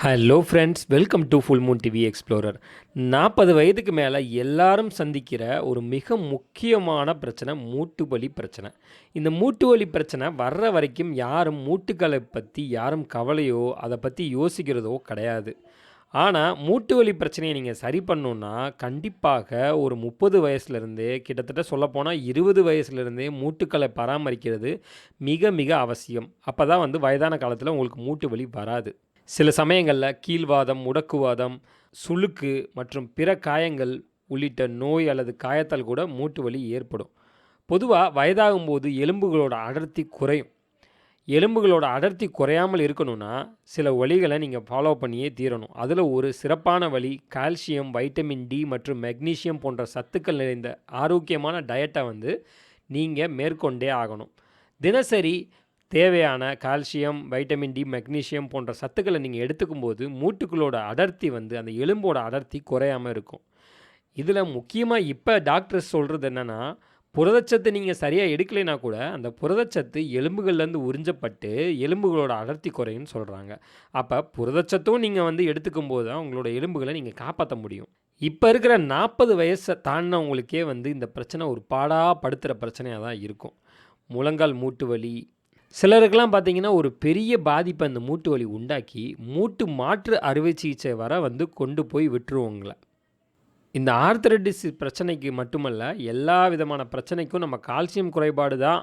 Hello friends, welcome to full Moon TV explorer. 40 வயதுக்கு மேலே எல்லாரும் சந்திக்கிற ஒரு மிக முக்கியமான பிரச்சனை மூட்டு வலி பிரச்சனை. இந்த மூட்டு வலி பிரச்சனை வர்ற வரைக்கும் யாரும் மூட்டுக்களை பற்றி யாரும் கவலையோ அதை பற்றி யோசிக்கிறதோ கிடையாது. ஆனால் மூட்டு வலி பிரச்சனையை நீங்கள் சரி பண்ணணுன்னா கண்டிப்பாக ஒரு 30 வயசுலேருந்தே கிட்டத்தட்ட சொல்லப்போனால் 20 வயசுலேருந்தே மூட்டுக்களை பராமரிக்கிறது மிக மிக அவசியம். அப்போ தான் வயதான காலத்தில் உங்களுக்கு மூட்டு வலி வராது. சில சமயங்களில் கீல்வாதம், முடக்குவாதம், சுளுக்கு மற்றும் பிற காயங்கள் உள்ளிட்ட நோய் அல்லது காயத்தால் கூட மூட்டு வலி ஏற்படும். பொதுவாக வயதாகும்போது எலும்புகளோட அடர்த்தி குறையும். எலும்புகளோட அடர்த்தி குறையாமல் இருக்கணும்னா சில வழிகளை நீங்கள் ஃபாலோ பண்ணியே தீரணும். அதில் ஒரு சிறப்பான வழி கால்சியம், வைட்டமின் டி மற்றும் மெக்னீசியம் போன்ற சத்துக்கள் நிறைந்த ஆரோக்கியமான டயட்டை நீங்கள் மேற்கொண்டே ஆகணும். தினசரி தேவையான கால்சியம், வைட்டமின் டி, மெக்னீசியம் போன்ற சத்துக்களை நீங்கள் எடுத்துக்கும்போது மூட்டுக்களோட அடர்த்தி அந்த எலும்போட அடர்த்தி குறையாமல் இருக்கும். இதில் முக்கியமாக இப்போ டாக்டர்ஸ் சொல்கிறது என்னென்னா, புரதச்சத்து நீங்கள் சரியாக எடுக்கலைனா கூட அந்த புரதச்சத்து எலும்புகள்லேருந்து உறிஞ்சப்பட்டு எலும்புகளோட அடர்த்தி குறையும்னு சொல்கிறாங்க. அப்போ புரதச்சத்தும் நீங்கள் எடுத்துக்கும் போது தான் உங்களோட எலும்புகளை நீங்கள் காப்பாற்ற முடியும். இப்போ இருக்கிற 40 வயசை தாண்டினவங்களுக்கே இந்த பிரச்சனை ஒரு படுத்துகிற பிரச்சனையாக தான் இருக்கும். முழங்கால் மூட்டு வலி, சிலருக்கெல்லாம் பார்த்தீங்கன்னா ஒரு பெரிய பாதிப்பை அந்த மூட்டு வலி உண்டாக்கி மூட்டு மாற்று அறுவை சிகிச்சை வர கொண்டு போய் விட்டுருவோங்கள. இந்த ஆர்த்தரைட்டிஸ் பிரச்சனைக்கு மட்டுமல்ல, எல்லா விதமான பிரச்சனைக்கும் நம்ம கால்சியம் குறைபாடு தான்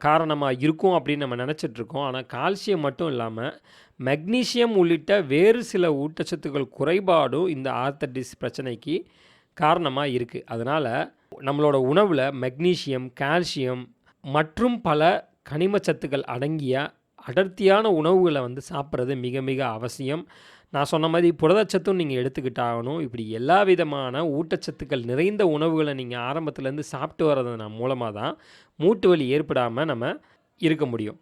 காரணமாக இருக்கும் அப்படின்னு நம்ம நினச்சிட்ருக்கோம். ஆனால் கால்சியம் மட்டும் இல்லாமல் மெக்னீசியம் உள்ளிட்ட வேறு சில ஊட்டச்சத்துக்கள் குறைபாடும் இந்த ஆர்த்தரைட்டிஸ் பிரச்சனைக்கு காரணமாக இருக்குது. அதனால் நம்மளோட உணவில் மெக்னீசியம், கால்சியம் மற்றும் பல கனிமச்சத்துக்கள் அடங்கிய அடர்த்தியான உணவுகளை சாப்பிட்றது மிக மிக அவசியம். நான் சொன்ன மாதிரி புரதச்சத்தும் நீங்கள் எடுத்துக்கிட்டாகணும். இப்படி எல்லா விதமான ஊட்டச்சத்துக்கள் நிறைந்த உணவுகளை நீங்கள் ஆரம்பத்துலேருந்து சாப்பிட்டு வர்றதுனா மூலமாக தான் மூட்டு வலி ஏற்படாமல் நம்ம இருக்க முடியும்.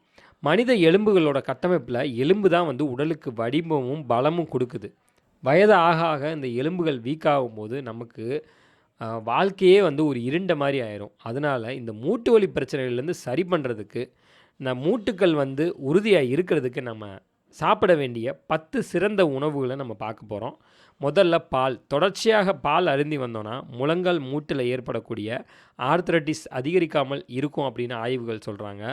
மனித எலும்புகளோட கட்டமைப்பில் எலும்பு தான் உடலுக்கு வடிவமும் பலமும் கொடுக்குது. வயது ஆக ஆக இந்த எலும்புகள் வீக் ஆகும்போது நமக்கு வாழ்க்கையே ஒரு இருண்ட மாதிரி ஆயிரும். அதனால் இந்த மூட்டு வலி பிரச்சனைகள்லேருந்து சரி பண்ணுறதுக்கு இந்த மூட்டுக்கள் உறுதியாக இருக்கிறதுக்கு நம்ம சாப்பிட வேண்டிய 10 சிறந்த உணவுகளை நம்ம பார்க்க போகிறோம். முதல்ல பால். தொடர்ச்சியாக பால் அருந்தி வந்தோன்னா முழங்கால் மூட்டில் ஏற்படக்கூடிய ஆர்த்ரைட்டிஸ் அதிகரிக்காமல் இருக்கும் அப்படின்னு ஆய்வுகள் சொல்கிறாங்க.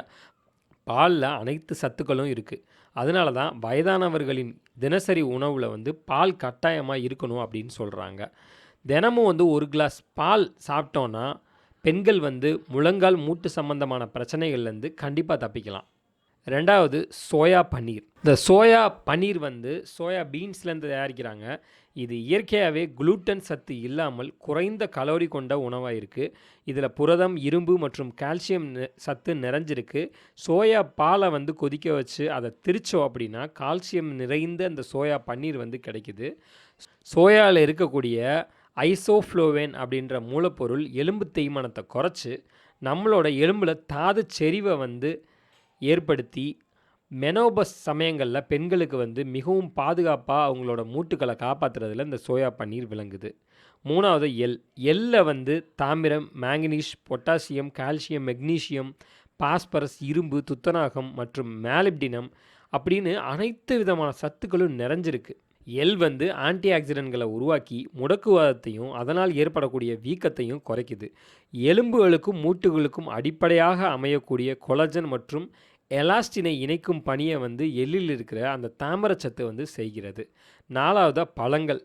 பாலில் அனைத்து சத்துக்களும் இருக்குது. அதனால தான் வயதானவர்களின் தினசரி உணவில் பால் கட்டாயமாக இருக்கணும் அப்படின்னு சொல்கிறாங்க. தினமும் ஒரு கிளாஸ் பால் சாப்பிட்டோன்னா பெண்கள் முழங்கால் மூட்டு சம்பந்தமான பிரச்சனைகள்லேருந்து கண்டிப்பாக தப்பிக்கலாம். ரெண்டாவது சோயா பன்னீர். இந்த சோயா பன்னீர் சோயா பீன்ஸ்லேருந்து தயாரிக்கிறாங்க. இது இயற்கையாகவே குளூட்டன் சத்து இல்லாமல் குறைந்த கலோரி கொண்ட உணவாக இருக்குது. இதில் புரதம், இரும்பு மற்றும் கால்சியம் சத்து நிறைஞ்சிருக்கு. சோயா பாலை கொதிக்க வச்சு அதை திரிச்சோம் அப்படின்னா கால்சியம் நிறைந்த அந்த சோயா பன்னீர் கிடைக்குது. சோயாவில் இருக்கக்கூடிய ஐசோஃப்ளோவேன் அப்படின்ற மூலப்பொருள் எலும்பு தேய்மானத்தை குறைச்சி நம்மளோட எலும்பில் தாது செறிவை ஏற்படுத்தி மெனோபஸ் சமயங்களில் பெண்களுக்கு மிகவும் பாதுகாப்பாக அவங்களோட மூட்டுக்களை காப்பாற்றுறதுல இந்த சோயா பன்னீர் விளங்குது. மூணாவது எல்லில் தாமிரம், manganese, potassium, calcium, magnesium, phosphorus, இரும்பு, துத்தநாகம் மற்றும் மாலிப்டினம் அப்படின்னு அனைத்து விதமான சத்துக்களும் நிறைஞ்சிருக்கு. எல் ஆன்டி ஆக்சிடென்ட்களை உருவாக்கி முடக்குவாதத்தையும் அதனால் ஏற்படக்கூடிய வீக்கத்தையும் குறைக்குது. எலும்புகளுக்கும் மூட்டுகளுக்கும் அடிப்படையாக அமையக்கூடிய கொலஜன் மற்றும் எலாஸ்டினை இணைக்கும் பணியை எள்ளில் இருக்கிற அந்த தாமிரச்சத்து செய்கிறது. நாலாவதாக பழங்கள்.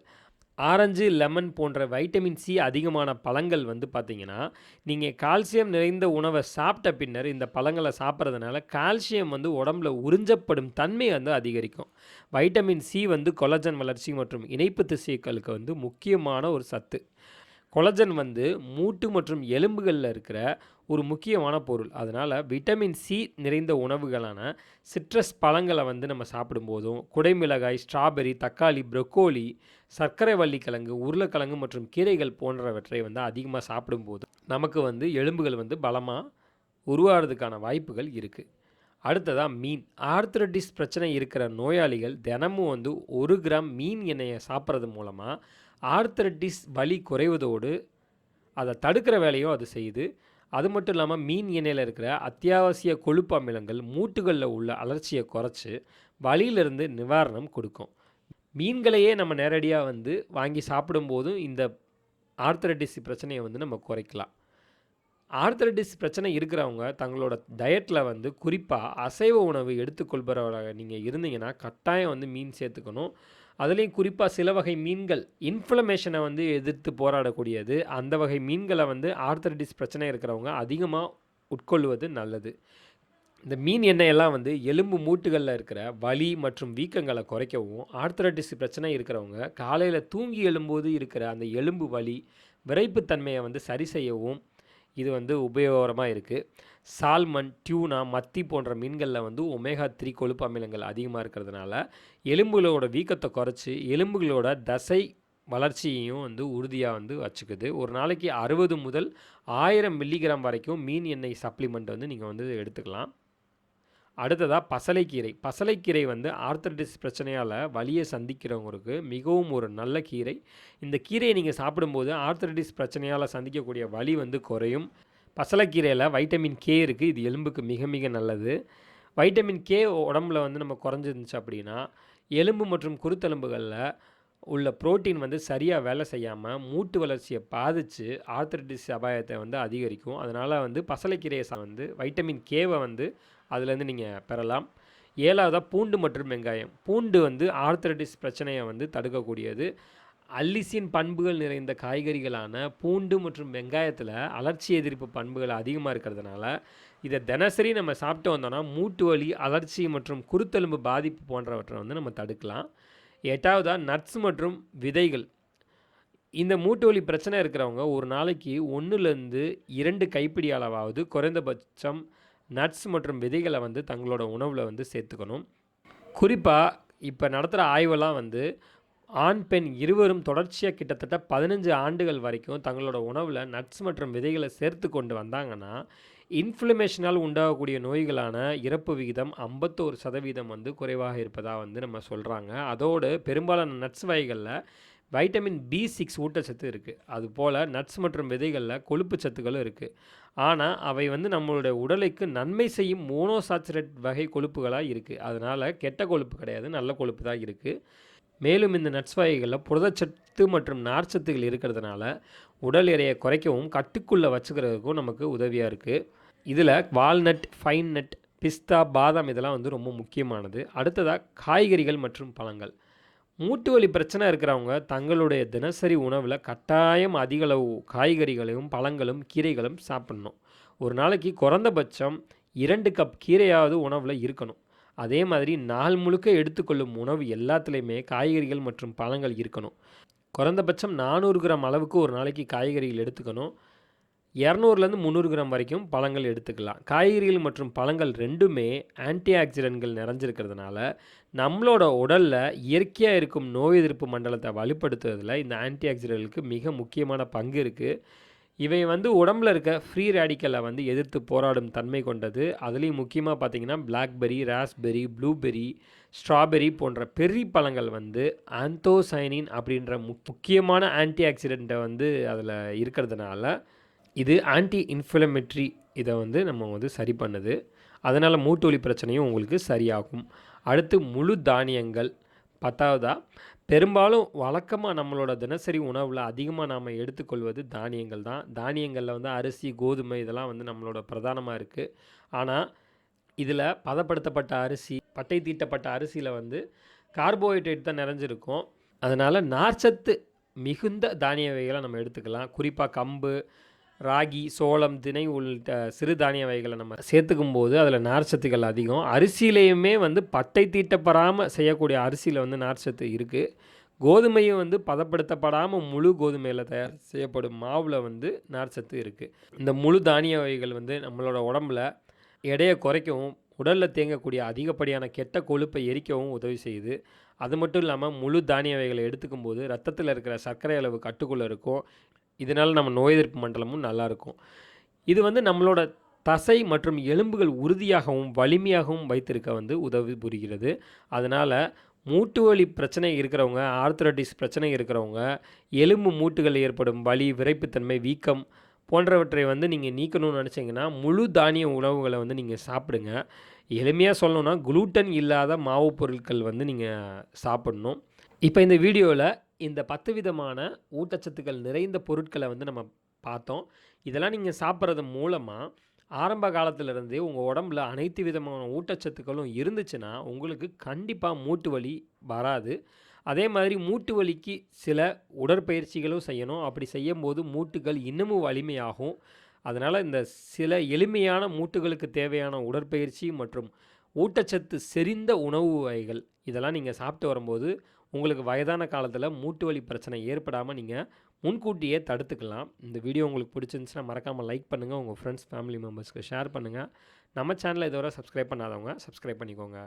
ஆரஞ்சு, லெமன் போன்ற வைட்டமின் சி அதிகமான பழங்கள் பார்த்திங்கன்னா நீங்கள் கால்சியம் நிறைந்த உணவை சாப்பிட்ட பின்னர் இந்த பழங்களை சாப்பிட்றதுனால கால்சியம் உடம்புல உறிஞ்சப்படும் தன்மை அதிகரிக்கும். வைட்டமின் சி கொலஜன் வளர்ச்சி மற்றும் இணைப்பு திசுக்களுக்கு முக்கியமான ஒரு சத்து. கொலஜன் மூட்டு மற்றும் எலும்புகளில் இருக்கிற ஒரு முக்கியமான பொருள். அதனால் விட்டமின் சி நிறைந்த உணவுகளான சிட்ரஸ் பழங்களை நம்ம சாப்பிடும்போதும் குடைமிளகாய், ஸ்ட்ராபெரி, தக்காளி, ப்ரொக்கோலி, சர்க்கரை வள்ளிக்கிழங்கு, உருளைக்கிழங்கு மற்றும் கீரைகள் போன்றவற்றை அதிகமாக சாப்பிடும்போது நமக்கு எலும்புகள் பலமாக உருவாகிறதுக்கான வாய்ப்புகள் இருக்குது. அடுத்ததாக மீன். ஆர்த்ரைட்டிஸ் பிரச்சனை இருக்கிற நோயாளிகள் தினமும் 1 கிராம் மீன் எண்ணெயை சாப்பிட்றது மூலமாக ஆர்த்ரைட்டிஸ் வலி குறைவதோடு அதை தடுக்கிற வேலையும் அது செய்யுது. அது மட்டும் இல்லாமல் மீன் எண்ணெயில் இருக்கிற அத்தியாவசிய கொழுப்பு அமிலங்கள் மூட்டுகளில் உள்ள அலர்ச்சியை குறைச்சி வலியிலிருந்து நிவாரணம் கொடுக்கும். மீன்களையே நம்ம நேரடியா வந்து வாங்கி சாப்பிடும்போதும் இந்த ஆர்த்ரைட்டிஸ் பிரச்சனையை வந்து நம்ம குறைக்கலாம். ஆர்த்ரைட்டிஸ் பிரச்சனை இருக்கிறவங்க தங்களோட டயட்டில் வந்து குறிப்பாக அசைவ உணவு எடுத்துக்கொள்பவராக நீங்கள் இருந்தீங்கன்னா கட்டாயம் வந்து மீன் சேர்த்துக்கணும். அதுலேயும் குறிப்பாக சில வகை மீன்கள் இன்ஃப்ளமேஷனை வந்து எதிர்த்து போராடக்கூடியது. அந்த வகை மீன்களை வந்து ஆர்த்ரைட்டிஸ் பிரச்சனை இருக்கிறவங்க அதிகமாக உட்கொள்வது நல்லது. இந்த மீன் எண்ணெயெல்லாம் வந்து எலும்பு மூட்டுகளில் இருக்கிற வலி மற்றும் வீக்கங்களை குறைக்கவும், ஆர்த்ரைட்டிஸ் பிரச்சனை இருக்கிறவங்க காலையில் தூங்கி எழும்போது இருக்கிற அந்த எலும்பு வலி விறைப்புத்தன்மையை வந்து சரி செய்யவும் இது வந்து உபயோகரமாக இருக்குது. சால்மன், டியூனா, மத்தி போன்ற மீன்களில் வந்து ஒமேகா 3 கொழுப்பு அமிலங்கள் அதிகமாக இருக்கிறதுனால எலும்புகளோட வீக்கத்தை குறைச்சி எலும்புகளோட தசை வளர்ச்சியையும் வந்து உறுதியாக வந்து வச்சுக்குது. ஒரு நாளைக்கு 60 முதல் 1000 மில்லிகிராம் வரைக்கும் மீன் எண்ணெய் சப்ளிமெண்ட் வந்து நீங்கள் வந்து எடுத்துக்கலாம். அடுத்ததாக பசலைக்கீரை. பசலைக்கீரை வந்து ஆர்த்ரைட்டிஸ் பிரச்சனையால் வலியை சந்திக்கிறவங்களுக்கு மிகவும் ஒரு நல்ல கீரை. இந்த கீரையை நீங்கள் சாப்பிடும்போது ஆர்த்ரைட்டிஸ் பிரச்சனையால் சந்திக்கக்கூடிய வலி வந்து குறையும். பசலைக்கீரையில் வைட்டமின் கே இருக்குது. இது எலும்புக்கு மிக மிக நல்லது. வைட்டமின் கே உடம்புல வந்து நம்ம குறைஞ்சிருந்துச்சு அப்படின்னா எலும்பு மற்றும் குருத்தெலும்புகளில் உள்ள புரோட்டீன் வந்து சரியாக வேலை செய்யாமல் மூட்டு வளர்ச்சியை பாதித்து ஆர்த்ரைட்டிஸ் அபாயத்தை வந்து அதிகரிக்கும். அதனால் வந்து பசலைக்கீரையை வந்து வைட்டமின் கேவை வந்து அதுலேருந்து நீங்கள் பெறலாம். 7வதாக பூண்டு மற்றும் வெங்காயம். பூண்டு வந்து ஆர்த்ரைட்டிஸ் பிரச்சனையை வந்து தடுக்கக்கூடியது. அல்லிசின் பண்புகள் நிறைந்த காய்கறிகளான பூண்டு மற்றும் வெங்காயத்தில் அலர்ச்சி எதிர்ப்பு பண்புகள் அதிகமாக இருக்கிறதுனால இதை தினசரி நம்ம சாப்பிட்டு வந்தோம்னா மூட்டு வலி, அலர்ச்சி மற்றும் குருத்தெலும்பு பாதிப்பு போன்றவற்றை வந்து நம்ம தடுக்கலாம். 8வதாக நட்ஸ் மற்றும் விதைகள். இந்த மூட்டு வலி பிரச்சனை இருக்கிறவங்க ஒரு நாளைக்கு 1லேருந்து 2 கைப்பிடி அளவாவது குறைந்தபட்சம் நட்ஸ் மற்றும் விதைகளை வந்து தங்களோட உணவில் வந்து சேர்த்துக்கணும். குறிப்பாக இப்போ நடத்துகிற ஆய்வெல்லாம் வந்து ஆண் பெண் இருவரும் தொடர்ச்சியாக கிட்டத்தட்ட 15 ஆண்டுகள் வரைக்கும் தங்களோட உணவில் நட்ஸ் மற்றும் விதைகளை சேர்த்து கொண்டு வந்தாங்கன்னா இன்ஃப்ளமேஷனால் உண்டாகக்கூடிய நோய்களான இறப்பு விகிதம் 51% வந்து குறைவாக இருப்பதாக வந்து நம்ம சொல்கிறாங்க. அதோடு பெரும்பாலான நட்ஸ் வகைகளில் வைட்டமின் B6 ஊட்டச்சத்து இருக்குது. அதுபோல் நட்ஸ் மற்றும் விதைகளில் கொழுப்பு சத்துக்களும் இருக்குது. ஆனால் அவை வந்து நம்மளுடைய உடலுக்கு நன்மை செய்யும் மோனோசாச்சுரேட் வகை கொழுப்புகளாக இருக்குது. அதனால் கெட்ட கொழுப்பு கிடையாது, நல்ல கொழுப்பு தான் இருக்குது. மேலும் இந்த நட்ஸ் வகைகளில் புரதச்சத்து மற்றும் நார்ச்சத்துகள் இருக்கிறதுனால உடல் எடையை குறைக்கவும் கட்டுக்குள்ளே வச்சுக்கிறதுக்கும் நமக்கு உதவியாக இருக்குது. இதில் வால்நட், ஃபைன் நட், பிஸ்தா, பாதாம் இதெல்லாம் வந்து ரொம்ப முக்கியமானது. அடுத்ததாக காய்கறிகள் மற்றும் பழங்கள். மூட்டு வலி பிரச்சனை இருக்கிறவங்க தங்களுடைய தினசரி உணவில் கட்டாயம் அதிகளவு காய்கறிகளையும் பழங்களும் கீரைகளும் சாப்பிடணும். ஒரு நாளைக்கு குறைந்தபட்சம் 2 கப் கீரையாவது உணவில் இருக்கணும். அதே மாதிரி நாள் முழுக்க எடுத்துக்கொள்ளும் உணவு எல்லாத்துலேயுமே காய்கறிகள் மற்றும் பழங்கள் இருக்கணும். குறைந்தபட்சம் 400 கிராம் அளவுக்கு ஒரு நாளைக்கு காய்கறிகள் எடுத்துக்கணும். 200லேருந்து 300 கிராம் வரைக்கும் பழங்கள் எடுத்துக்கலாம். காய்கறிகள் மற்றும் பழங்கள் ரெண்டுமே ஆன்டி ஆக்சிடென்ட்கள் நிறைஞ்சிருக்கிறதுனால நம்மளோட உடலில் இயற்கையாக இருக்கும் நோய் எதிர்ப்பு மண்டலத்தை வலுப்படுத்துவதில் இந்த ஆன்டி ஆக்சிடென்ட்களுக்கு மிக முக்கியமான பங்கு இருக்குது. இவை வந்து உடம்பில் இருக்க ஃப்ரீ ரேடிக்கலை வந்து எதிர்த்து போராடும் தன்மை கொண்டது. அதுலேயும் முக்கியமாக பார்த்திங்கன்னா பிளாக்பெர்ரி, ராஸ்பெர்ரி, ப்ளூபெர்ரி, ஸ்ட்ராபெர்ரி போன்ற பெர்ரி பழங்கள் வந்து ஆந்தோசைனின் அப்படின்ற முக்கியமான ஆன்டி ஆக்சிடென்ட்டை வந்து அதில் இருக்கிறதுனால இது ஆன்டி இன்ஃப்ளமேட்ரி இதை வந்து நம்ம வந்து சரி பண்ணுது. அதனால் மூட்டு வலி பிரச்சனையும் உங்களுக்கு சரியாகும். அடுத்து முழு தானியங்கள். 10வதாக பெரும்பாலும் வழக்கமாக நம்மளோட தினசரி உணவில் அதிகமாக நாம் எடுத்துக்கொள்வது தானியங்கள் தான். தானியங்களில் வந்து அரிசி, கோதுமை இதெல்லாம் வந்து நம்மளோட பிரதானமாக இருக்குது. ஆனால் இதில் பதப்படுத்தப்பட்ட அரிசி, பட்டை தீட்டப்பட்ட அரிசியில் வந்து கார்போஹைட்ரேட் தான் நிறைஞ்சிருக்கும். அதனால் நார்ச்சத்து மிகுந்த தானிய வகைகளை நம்ம எடுத்துக்கலாம். குறிப்பாக கம்பு, ராகி, சோளம், திணை உள்ளிட்ட சிறு தானிய வகைகளை நம்ம சேர்த்துக்கும் போது அதில் நார்ச்சத்துக்கள் அதிகம். அரிசியிலையுமே வந்து பட்டை தீட்டப்படாமல் செய்யக்கூடிய அரிசியில் வந்து நார்ச்சத்து இருக்குது. கோதுமையும் வந்து பதப்படுத்தப்படாமல் முழு கோதுமையில் தயார் செய்யப்படும் மாவில் வந்து நார்ச்சத்து இருக்குது. இந்த முழு தானிய வகைகள் வந்து நம்மளோட உடம்பில் எடையை குறைக்கவும் உடலில் தேங்கக்கூடிய அதிகப்படியான கெட்ட கொழுப்பை எரிக்கவும் உதவி செய்யுது. அது மட்டும் இல்லாமல் முழு தானிய வகைகளை எடுத்துக்கும் போது ரத்தத்தில் இருக்கிற சர்க்கரை அளவு கட்டுக்குள்ளே இருக்கும். இதனால் நம்ம நோய் எதிர்ப்பு மண்டலமும் நல்லாயிருக்கும். இது வந்து நம்மளோட தசை மற்றும் எலும்புகள் உறுதியாகவும் வலிமையாகவும் வைத்திருக்க வந்து உதவி புரிகிறது. அதனால் மூட்டு வலி பிரச்சனை இருக்கிறவங்க, ஆர்த்ரைட்டிஸ் பிரச்சனை இருக்கிறவங்க, எலும்பு மூட்டுகள் ஏற்படும் வலி, விறைப்புத்தன்மை, வீக்கம் போன்றவற்றை வந்து நீங்கள் நீக்கணும்னு நினச்சிங்கன்னா முழு தானிய உணவுகளை வந்து நீங்கள் சாப்பிடுங்க. எளிமையாக சொல்லணுன்னா குளூட்டன் இல்லாத மாவு பொருட்கள் வந்து நீங்கள் சாப்பிடணும். இப்போ இந்த வீடியோவில் இந்த 10 விதமான ஊட்டச்சத்துக்கள் நிறைந்த பொருட்களை வந்து நம்ம பார்த்தோம். இதெல்லாம் நீங்கள் சாப்பிட்றது மூலமாக ஆரம்ப காலத்திலிருந்தே உங்கள் உடம்புல அனைத்து விதமான ஊட்டச்சத்துக்களும் இருந்துச்சுன்னா உங்களுக்கு கண்டிப்பாக மூட்டு வலி வராது. அதே மாதிரி மூட்டு வலிக்கு சில உடற்பயிற்சிகளும் செய்யணும். அப்படி செய்யும்போது மூட்டுகள் இன்னமும் வலிமையாகும். அதனால் இந்த சில எளிமையான மூட்டுகளுக்கு தேவையான உடற்பயிற்சி மற்றும் ஊட்டச்சத்து செறிந்த உணவு வகைகள் இதெல்லாம் நீங்கள் சாப்பிட்டு வரும்போது உங்களுக்கு வயதான காலத்தில் மூட்டு வலி பிரச்சனை ஏற்படாமல் நீங்கள் முன்கூட்டியே தடுத்துக்கலாம். இந்த வீடியோ உங்களுக்கு பிடிச்சிருந்துச்சுன்னா மறக்காமல் லைக் பண்ணுங்கள். உங்கள் ஃப்ரெண்ட்ஸ் ஃபேமிலி மெம்பர்ஸ்க்கு ஷேர் பண்ணுங்கள். நம்ம சேனலை இதுவரை சப்ஸ்கிரைப் பண்ணாதவங்க சப்ஸ்கிரைப் பண்ணிக்கோங்க.